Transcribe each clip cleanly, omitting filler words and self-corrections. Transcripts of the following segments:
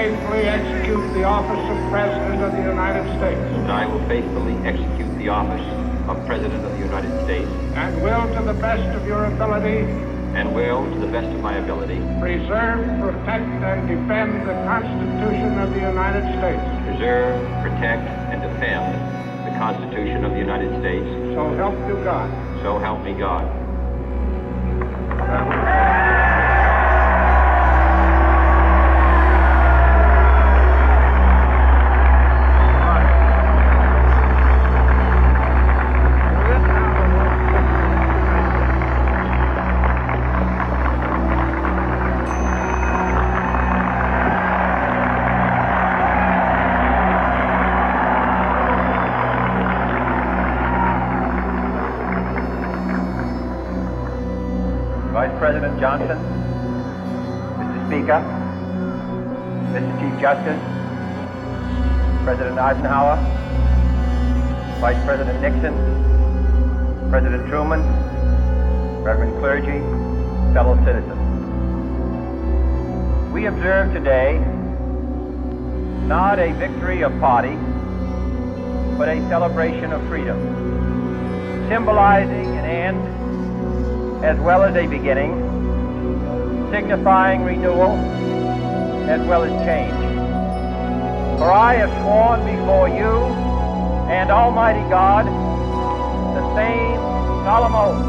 faithfully execute the office of President of the United States. And I will faithfully execute the office of President of the United States. And will, to the best of your ability, And will, to the best of my ability, preserve, protect, and defend the Constitution of the United States. preserve, protect, and defend the Constitution of the United States. So help you God. So help me God. Vice President Johnson, Mr. Speaker, Mr. Chief Justice, President Eisenhower, Vice President Nixon, President Truman, Reverend clergy, fellow citizens. We observe today not a victory of party, but a celebration of freedom, symbolizing an end as well as a beginning, signifying renewal as well as change. For I have sworn before you and Almighty God the same solemn oath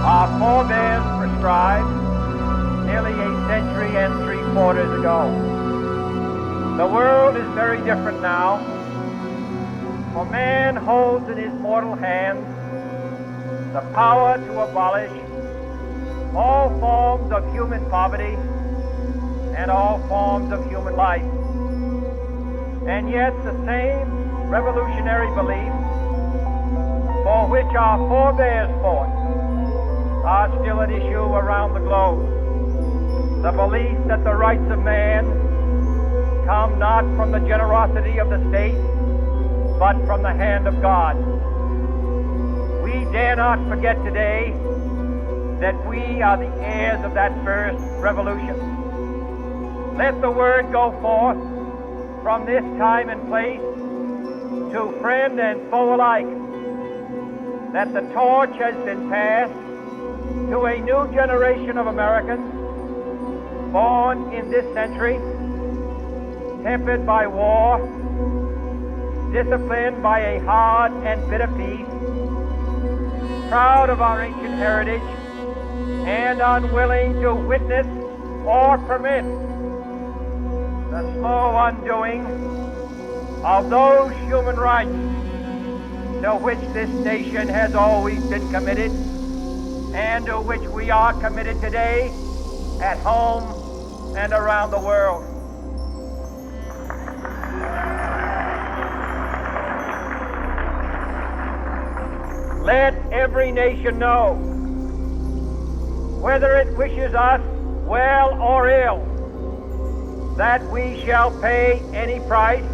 our forebears prescribed nearly a century and 3/4 ago. The world is very different now, for man holds in his mortal hands the power to abolish all forms of human poverty and all forms of human life. And yet the same revolutionary beliefs for which our forebears fought are still at issue around the globe. The belief that the rights of man come not from the generosity of the state, but from the hand of God. We dare not forget today that we are the heirs of that first revolution. Let the word go forth from this time and place to friend and foe alike that the torch has been passed to a new generation of Americans born in this century, tempered by war, disciplined by a hard and bitter peace, proud of our ancient heritage, and unwilling to witness or permit the slow undoing of those human rights to which this nation has always been committed and to which we are committed today at home and around the world. Let every nation know, whether it wishes us well or ill, that we shall pay any price,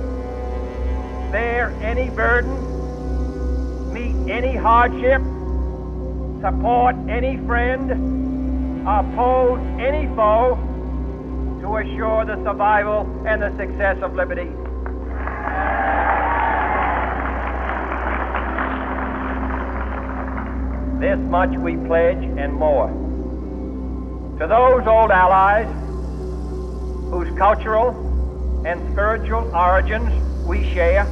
bear any burden, meet any hardship, support any friend, oppose any foe, to assure the survival and the success of liberty. This much we pledge and more. To those old allies whose cultural and spiritual origins we share,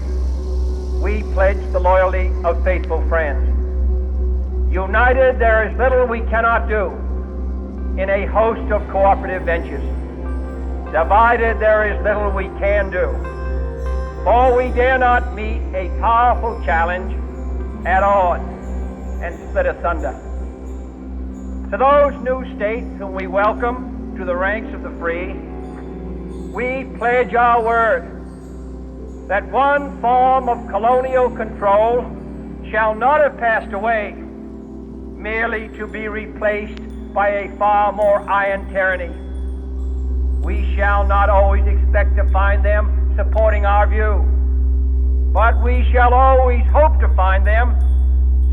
we pledge the loyalty of faithful friends. United, there is little we cannot do in a host of cooperative ventures. Divided, there is little we can do, for we dare not meet a powerful challenge at odds and split asunder. To those new states whom we welcome to the ranks of the free, we pledge our word that one form of colonial control shall not have passed away, merely to be replaced by a far more iron tyranny. We shall not always expect to find them supporting our view, but we shall always hope to find them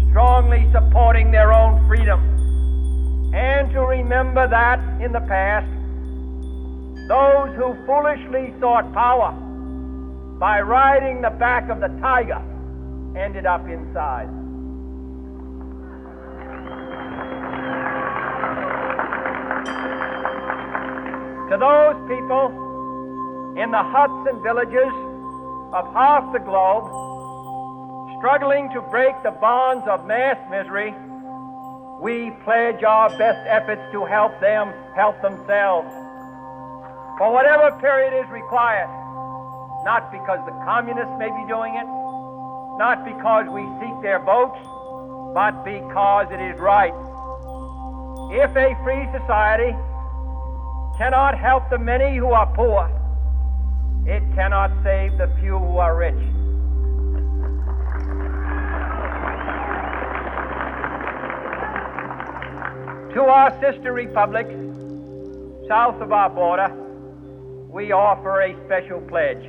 strongly supporting their own freedom, and to remember that in the past Those who foolishly sought power by riding the back of the tiger ended up inside. To those people in the huts and villages of half the globe struggling to break the bonds of mass misery, we pledge our best efforts to help them help themselves. For whatever period is required, not because the communists may be doing it, not because we seek their votes, but because it is right. If a free society cannot help the many who are poor, it cannot save the few who are rich. To our sister republics south of our border, we offer a special pledge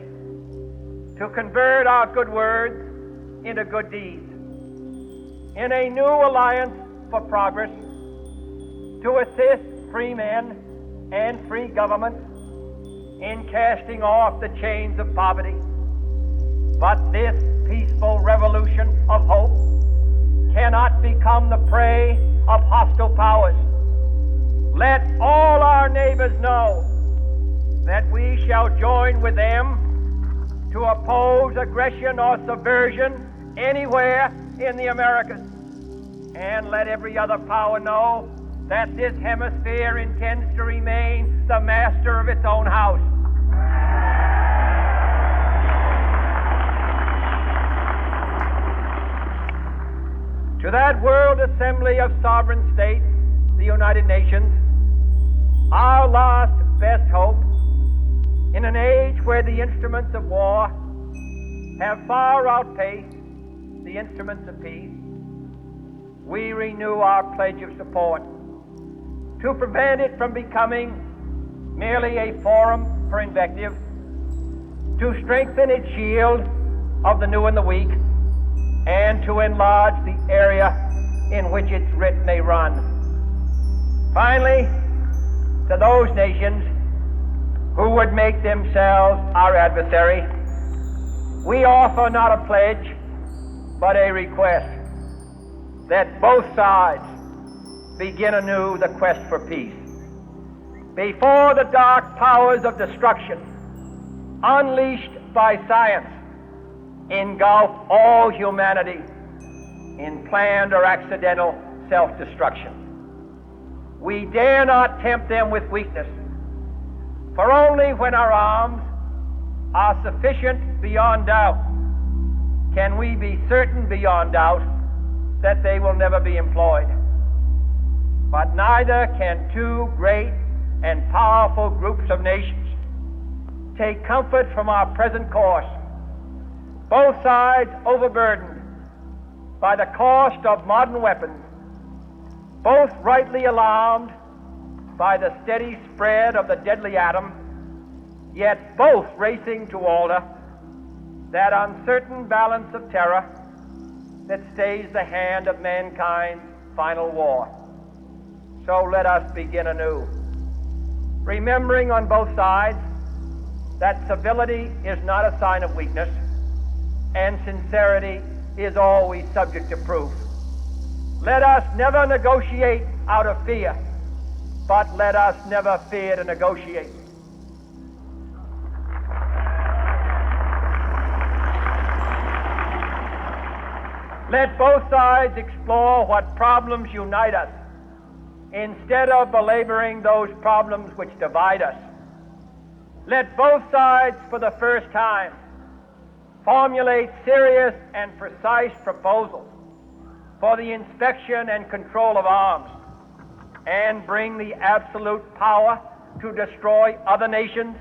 to convert our good words into good deeds, in a new alliance for progress, to assist free men and free governments in casting off the chains of poverty. But this peaceful revolution of hope cannot become the prey of hostile powers. Let all our neighbors know that we shall join with them to oppose aggression or subversion anywhere in the Americas. And let every other power know that this hemisphere intends to remain the master of its own house. To that World Assembly of Sovereign States, the United Nations, our last best hope, in an age where the instruments of war have far outpaced the instruments of peace, we renew our pledge of support to prevent it from becoming merely a forum for invective, to strengthen its shield of the new and the weak, and to enlarge the area in which its writ may run. Finally, to those nations who would make themselves our adversary, we offer not a pledge, but a request that both sides begin anew the quest for peace. Before the dark powers of destruction, unleashed by science, engulf all humanity in planned or accidental self-destruction, we dare not tempt them with weakness, for only when our arms are sufficient beyond doubt can we be certain beyond doubt that they will never be employed. But neither can two great and powerful groups of nations take comfort from our present course, both sides overburdened by the cost of modern weapons, both rightly alarmed by the steady spread of the deadly atom, yet both racing to alter that uncertain balance of terror that stays the hand of mankind's final war. So let us begin anew, remembering on both sides that civility is not a sign of weakness, and sincerity is always subject to proof. Let us never negotiate out of fear, but let us never fear to negotiate. Let both sides explore what problems unite us, instead of belaboring those problems which divide us. Let both sides, for the first time, formulate serious and precise proposals for the inspection and control of arms, and bring the absolute power to destroy other nations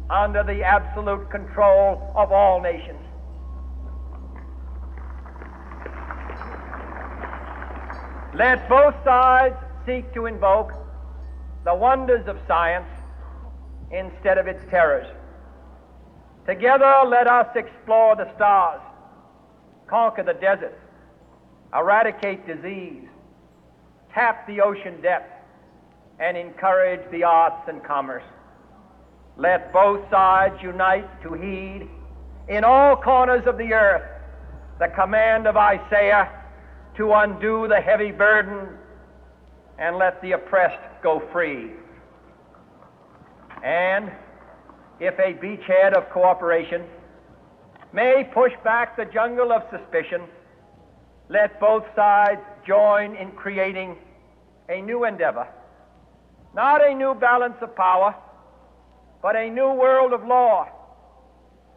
under the absolute control of all nations. Let both sides seek to invoke the wonders of science instead of its terrors. Together, let us explore the stars, conquer the deserts, eradicate disease, tap the ocean depths, and encourage the arts and commerce. Let both sides unite to heed in all corners of the earth the command of Isaiah to undo the heavy burden and let the oppressed go free. And if a beachhead of cooperation may push back the jungle of suspicion, let both sides join in creating a new endeavor, not a new balance of power, but a new world of law,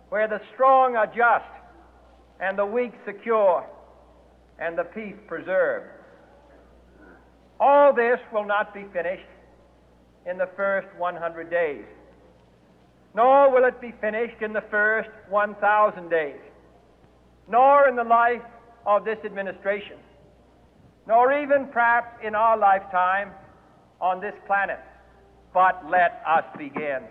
where the strong are just and the weak secure and the peace preserved. All this will not be finished in the first 100 days, nor will it be finished in the first 1,000 days, nor in the life of this administration, nor even perhaps in our lifetime on this planet. But let us begin.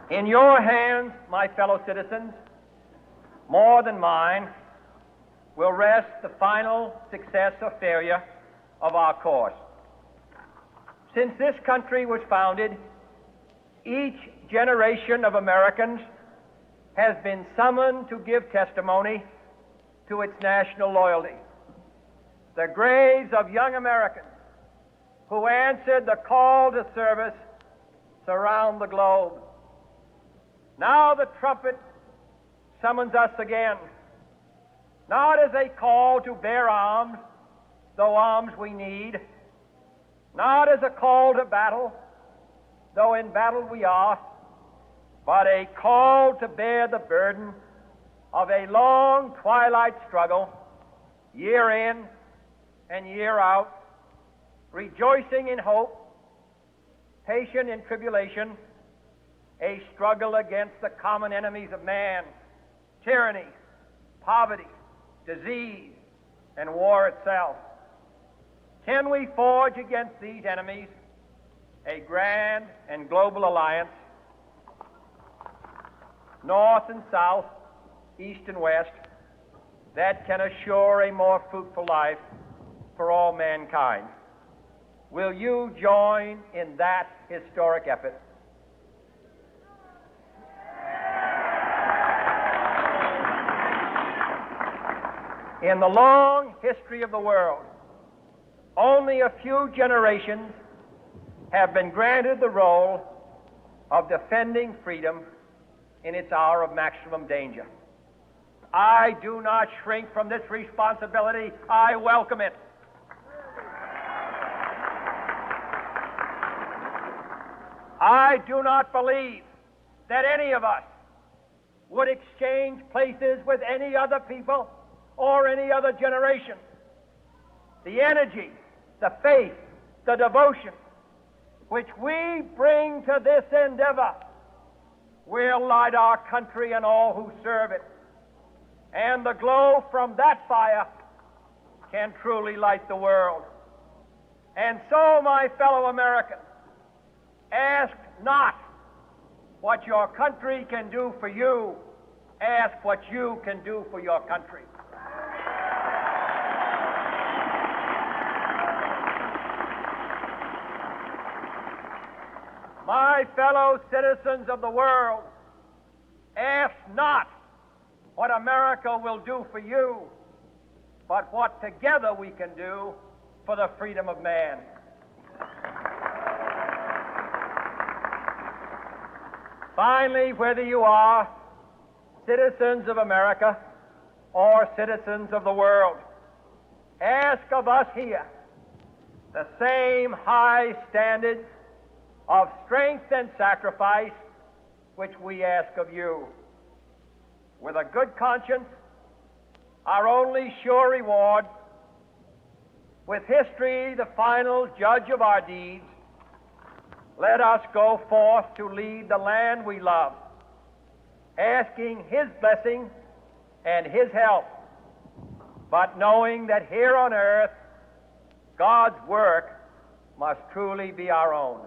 In your hands, my fellow citizens, more than mine, will rest the final success or failure of our course. Since this country was founded, each generation of Americans has been summoned to give testimony to its national loyalty. The graves of young Americans who answered the call to service surround the globe. Now the trumpet summons us again, not as a call to bear arms, though arms we need, not as a call to battle, though in battle we are, but a call to bear the burden of a long twilight struggle, year in and year out, rejoicing in hope, patient in tribulation, a struggle against the common enemies of man, tyranny, poverty, disease, and war itself. Can we forge against these enemies a grand and global alliance, north and south, east and west, that can assure a more fruitful life for all mankind? Will you join in that historic effort? In the long history of the world, only a few generations have been granted the role of defending freedom in its hour of maximum danger. I do not shrink from this responsibility. I welcome it. I do not believe that any of us would exchange places with any other people or any other generation. The energy, the faith, the devotion which we bring to this endeavor will light our country and all who serve it. And the glow from that fire can truly light the world. And so, my fellow Americans, ask not what your country can do for you, ask what you can do for your country. My fellow citizens of the world, ask not what America will do for you, but what together we can do for the freedom of man. Finally, whether you are citizens of America or citizens of the world, ask of us here the same high standards of strength and sacrifice which we ask of you. With a good conscience, our only sure reward, with history the final judge of our deeds, let us go forth to lead the land we love, asking His blessing and His help, but knowing that here on earth, God's work must truly be our own.